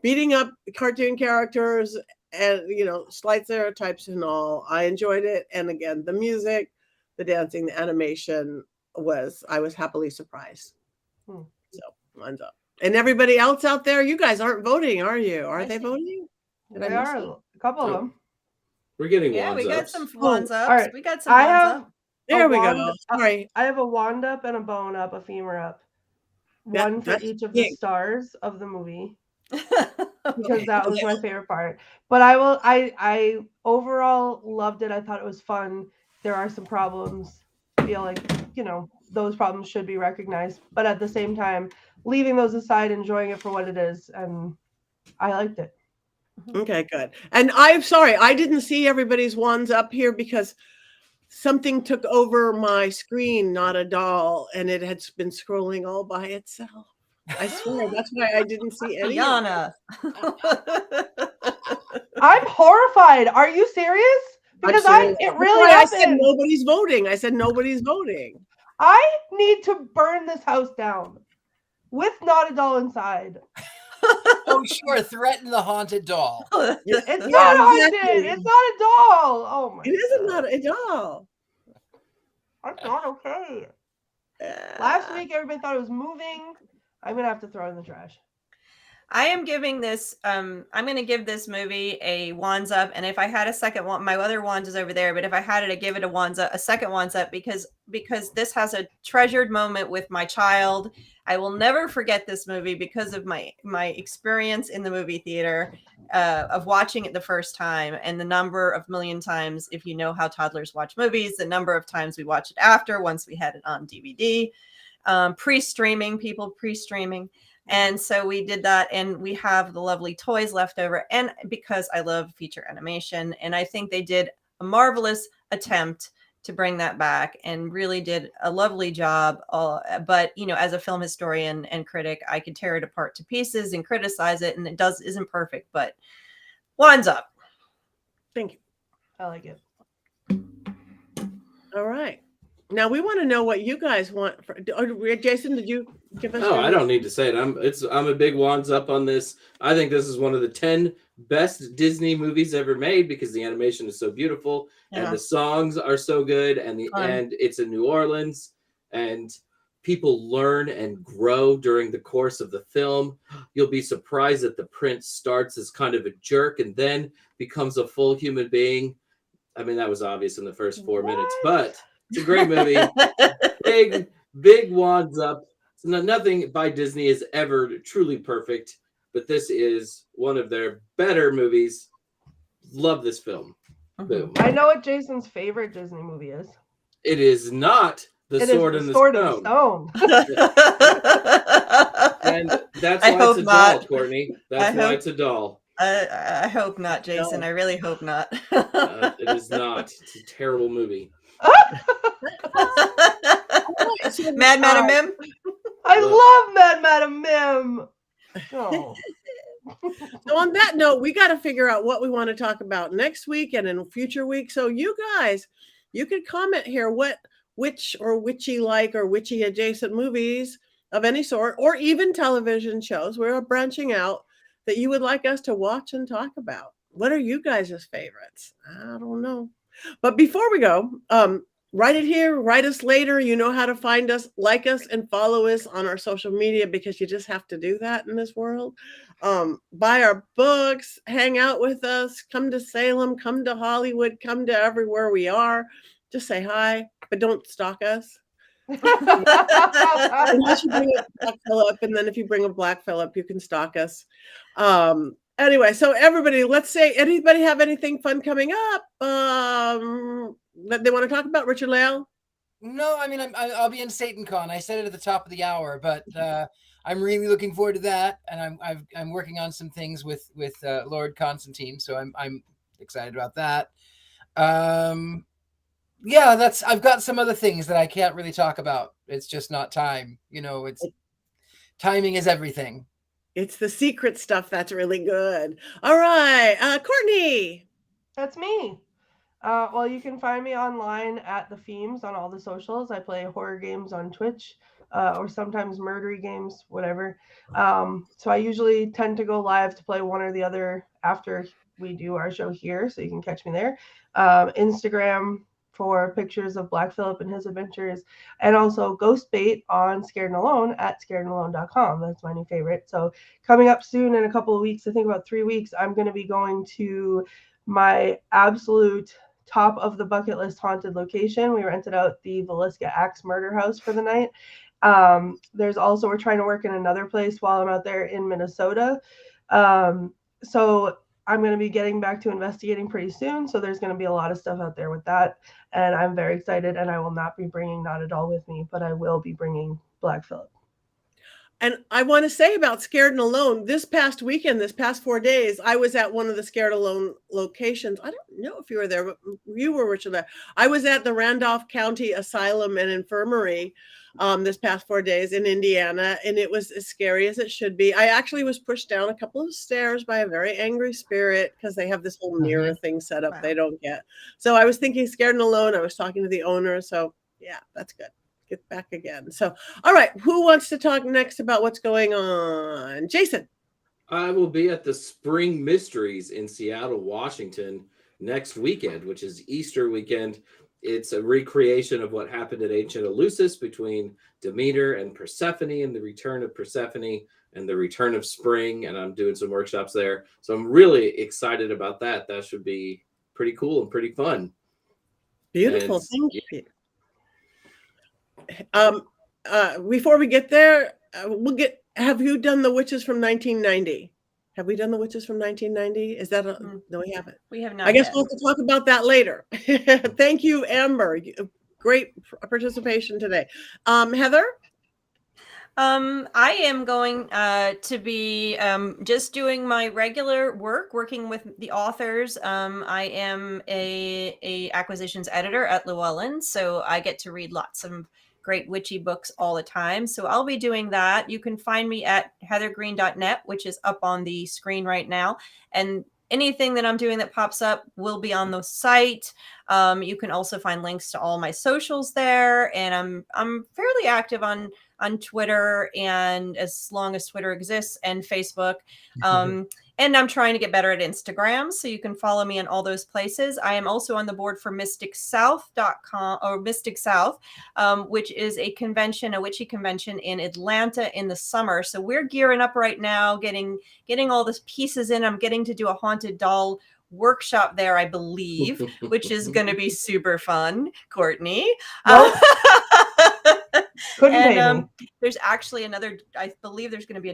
Beating up cartoon characters and slight stereotypes and all. I enjoyed it, and again, the music, the dancing, the animation I was happily surprised. So wands up. And everybody else out there, you guys aren't voting, are you? Are they voting? They are a couple of them. We're getting Yeah, wands we got ups. some wands ups. all right. We got some wands up. There we wand go. Sorry. I have a wand up and a bone up, a femur up. One for that's each of big. the stars of the movie. Because that was my favorite part. But I overall loved it. I thought it was fun. There are some problems. I feel like, those problems should be recognized. But at the same time, leaving those aside, enjoying it for what it is. And I liked it. Okay, good. And I'm sorry, I didn't see everybody's wands up here because something took over my screen, not a doll, and it had been scrolling all by itself. I swear, that's why I didn't see any. Yana. I'm horrified. Are you serious? Because it really I happened. said nobody's voting. I said nobody's voting. I need to burn this house down with not a doll inside. Oh, sure. Threaten the haunted doll. It's not haunted. exactly. It's not a doll. Oh my It isn't not a doll. That's not okay. Last week, everybody thought it was moving. I'm going to have to throw it in the trash. I am giving this. I'm going to give this movie a wands up, and if I had a second one, my other wand is over there. But if I had it, I'd give it a wands up, a second wands up, because this has a treasured moment with my child. I will never forget this movie because of my experience in the movie theater, of watching it the first time, and the number of million times, if you know how toddlers watch movies, the number of times we watch it after once we had it on DVD, pre-streaming, and so we did that, and we have the lovely toys left over. And because I love feature animation, and I think they did a marvelous attempt to bring that back and really did a lovely job. But, you know, as a film historian and critic, I could tear it apart to pieces and criticize it. And it isn't perfect, but wands up. Thank you. I like it. All right. Now we want to know what you guys want. Jason, did you give us? No, I don't need to say it. I'm a big wands up on this. I think this is one of the 10 best Disney movies ever made because the animation is so beautiful and the songs are so good, and it's in New Orleans, and people learn and grow during the course of the film. You'll be surprised that the prince starts as kind of a jerk and then becomes a full human being. I mean, that was obvious in the first 4 minutes, but it's a great movie. big wands up. So nothing by Disney is ever truly perfect, but this is one of their better movies. Love this film. Boom. I know what Jason's favorite Disney movie is. It is not The Sword and the Stone. And that's why it's a doll, Courtney. That's why it's a doll. I hope not, Jason. No. I really hope not. It is not. It's a terrible movie. Mad Madam Mim. I love Mad Madam Mim. Oh. So on that note, we got to figure out what we want to talk about next week and in future weeks. So you guys, you could comment here which or witchy like or witchy adjacent movies of any sort, or even television shows. We're branching out that you would like us to watch and talk about. What are you guys' favorites? I don't know. But before we go, write it here, write us later. You know how to find us, like us, and follow us on our social media, because you just have to do that in this world. Buy our books, hang out with us, come to Salem, come to Hollywood, come to everywhere we are. Just say hi, but don't stalk us. Unless you bring a Black Phillip, and then if you bring a Black Phillip, you can stalk us. Anyway, so everybody, let's say, anybody have anything fun coming up that they want to talk about? Richard-Lael? No, I mean, I'll be in SatanCon. I said it at the top of the hour, but I'm really looking forward to that, and I'm working on some things with Lord Constantine, so I'm excited about that. Yeah, I've got some other things that I can't really talk about. It's just not time. You know, timing is everything. It's the secret stuff that's really good. All right, Courtney. That's me. Well, you can find me online at The Themes on all the socials. I play horror games on Twitch, or sometimes murdery games, whatever. So I usually tend to go live to play one or the other after we do our show here, so you can catch me there. Instagram for pictures of Black Phillip and his adventures, and also Ghostbait on Scared and Alone at scaredandalone.com. That's my new favorite. So coming up soon in a couple of weeks, I think about 3 weeks, I'm going to be going to my absolute top of the bucket list haunted location. We rented out the Villisca Axe Murder House for the night. We're trying to work in another place while I'm out there in Minnesota. So I'm going to be getting back to investigating pretty soon. So there's going to be a lot of stuff out there with that. And I'm very excited, and I will not be bringing Not at All with me, but I will be bringing Black Phillip. And I want to say about Scared and Alone, this past weekend, this past 4 days, I was at one of the Scared Alone locations. I don't know if you were there, but you were, Richard. I was at the Randolph County Asylum and Infirmary this past 4 days in Indiana, and it was as scary as it should be. I actually was pushed down a couple of stairs by a very angry spirit because they have this whole mirror thing set up they don't get. So I was thinking Scared and Alone. I was talking to the owner. So yeah, that's good. Get back again. So, all right, who wants to talk next about what's going on? Jason. I will be at the Spring Mysteries in Seattle, Washington next weekend, which is Easter weekend. It's a recreation of what happened at ancient Eleusis between Demeter and Persephone and the return of Persephone. and the return of spring, and I'm doing some workshops there. So I'm really excited about that. That should be pretty cool and pretty fun. Beautiful. Thank you. Before we get there, have you done the witches from 1990? Have we done the witches from 1990? Is that no, we haven't. We have not. I guess yet. we'll have to talk about that later. Thank you, Amber. Great participation today. Heather? I am going to be just doing my regular work, working with the authors. I am a acquisitions editor at Llewellyn, so I get to read lots of great witchy books all the time. So I'll be doing that. You can find me at heathergreene.net, which is up on the screen right now. And anything that I'm doing that pops up will be on the site. You can also find links to all my socials there. And I'm fairly active on Twitter, and as long as Twitter exists, and Facebook. And I'm trying to get better at Instagram, so you can follow me on all those places. I am also on the board for mysticsouth.com or Mystic South, which is a convention, a witchy convention in Atlanta in the summer. So we're gearing up right now, getting all the pieces in. I'm getting to do a haunted doll workshop there, I believe, which is going to be super fun, Courtney. Nope. Couldn't pay me. There's actually I believe there's going to be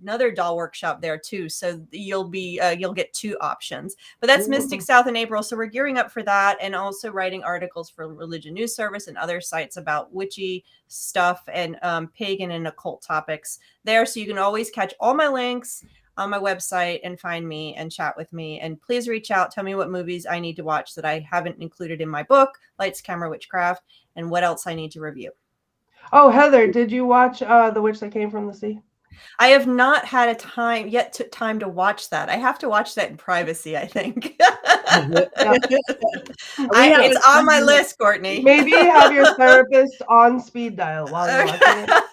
another doll workshop there too. So you'll get two options, but that's Mystic South in April. So we're gearing up for that, and also writing articles for Religion News Service and other sites about witchy stuff and pagan and occult topics there. So you can always catch all my links on my website and find me and chat with me. And please reach out. Tell me what movies I need to watch that I haven't included in my book, Lights, Camera, Witchcraft, and what else I need to review. Oh, Heather, did you watch The Witch That Came from the Sea? I have not had a time to watch that. I have to watch that in privacy, I think. It's on my list, Courtney. Maybe have your therapist on speed dial while you're watching it.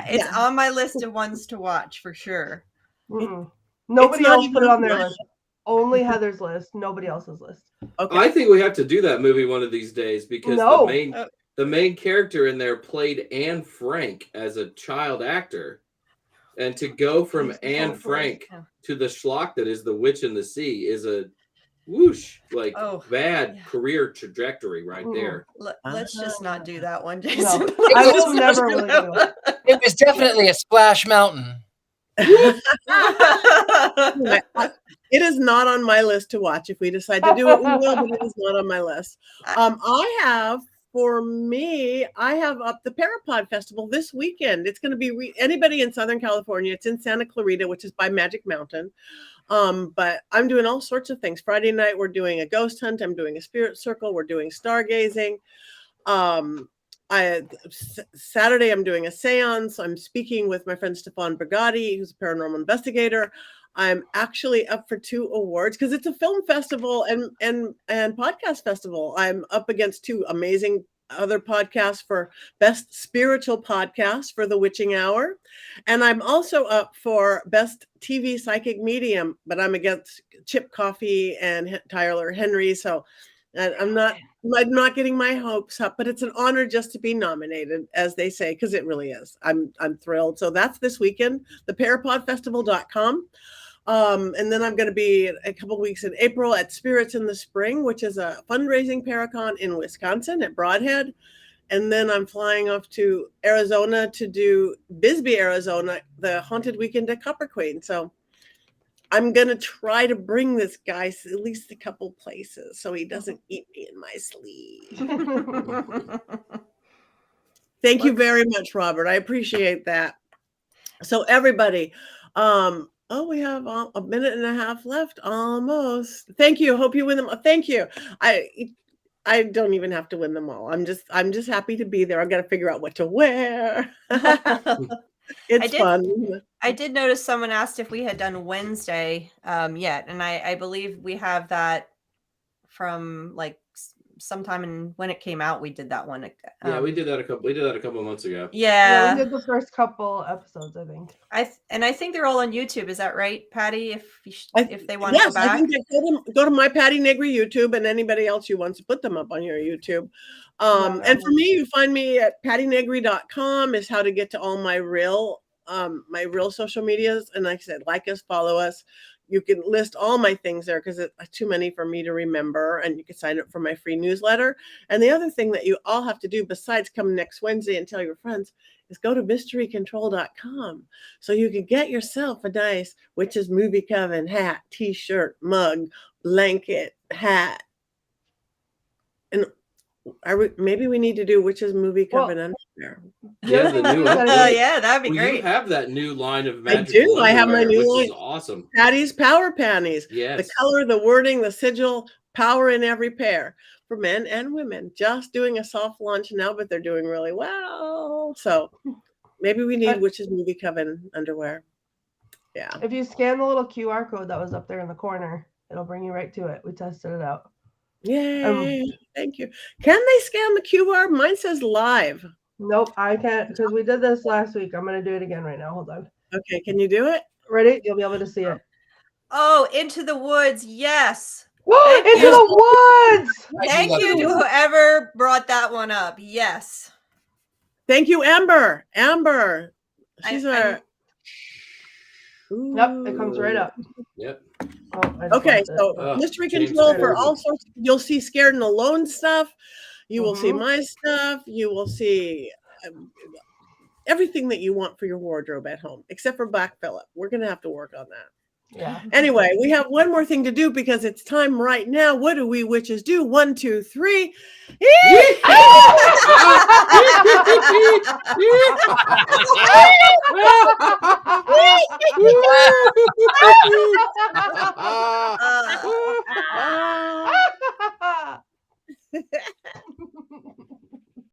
It's on my list of ones to watch for sure. Nobody else put it on their list. Only Heather's list. Nobody else's list. Okay. I think we have to do that movie one of these days, because the main character in there played Anne Frank as a child actor. And to go from Anne Frank to the schlock that is The Witch in the Sea is a whoosh, bad career trajectory right there. Let's just not do that one, Jason. No, I will never really do it. It was definitely a Splash Mountain. It is not on my list to watch. If we decide to do it, we will, but it is not on my list. I have up the Parapod Festival this weekend. It's going to be anybody in Southern California. It's in Santa Clarita, which is by Magic Mountain. But I'm doing all sorts of things. Friday night, we're doing a ghost hunt. I'm doing a spirit circle. We're doing stargazing. Saturday, I'm doing a seance. I'm speaking with my friend Stefan Brigatti, who's a paranormal investigator. I'm actually up for 2 awards because it's a film festival and podcast festival. I'm up against 2 amazing other podcasts for best spiritual podcast for The Witching Hour. And I'm also up for best TV psychic medium, but I'm against Chip Coffey and Tyler Henry. So I'm not getting my hopes up, but it's an honor just to be nominated, as they say, because it really is. I'm thrilled. So that's this weekend, theparapodfestival.com. And then I'm going to be a couple of weeks in April at Spirits in the Spring, which is a fundraising paracon in Wisconsin at Broadhead. And then I'm flying off to Arizona to do Bisbee, Arizona, the Haunted Weekend at Copper Queen. So I'm going to try to bring this guy at least a couple places so he doesn't eat me in my sleeve. Thank you very much, Robert. I appreciate that. So everybody, we have a minute and a half left, almost. Thank you. Hope you win them. Thank you. I don't even have to win them all. I'm just happy to be there. I've got to figure out what to wear. It's fun. I did notice someone asked if we had done Wednesday yet, and I believe we have that from like sometime when it came out. We did that one. We did that a couple of months ago. Yeah, we did the first couple episodes, I think. I think they're all on YouTube. Is that right, Patti? If they want to go back, I think go to my Patti Negri YouTube, and anybody else who wants to put them up on your YouTube. And for me, you find me at pattynegri.com is how to get to all my real my real social medias, and like I said, like us, follow us. You can list all my things there because it's too many for me to remember, and you can sign up for my free newsletter. And the other thing that you all have to do besides come next Wednesday and tell your friends is go to mysterycontrol.com so you can get yourself a nice Witches Movie Coven hat, t-shirt, mug, blanket, hat. And maybe we need to do Witches Movie Coven underwear. Yeah, the new Yeah, that'd be well, great. you have that new line of I Magick do. I have my underwear, new which line. is awesome. Patty's Power Panties. Yes. The color, the wording, the sigil, power in every pair for men and women. Just doing a soft launch now, but they're doing really well. So maybe we need Witches Movie Coven underwear. Yeah. If you scan the little QR code that was up there in the corner, it'll bring you right to it. We tested it out. Yay. Thank you. Can they scan the QR? Mine says live. Nope, I can't because we did this last week. I'm going to do it again right now. Hold on. Okay, can you do it? Ready? You'll be able to see it. Oh, Into the Woods. Yes. Into the woods. Thank you to whoever brought that one up. Yes. Thank you, Amber. Amber. She's our. Yep, it comes right up. Yep. Oh, okay, so Mystery Control for all sorts. You'll see Scared and Alone stuff. You will see my stuff. You will see everything that you want for your wardrobe at home, except for Black Phillip. We're going to have to work on that. Yeah. Anyway, we have one more thing to do because it's time right now. What do we witches do? 1, 2, 3.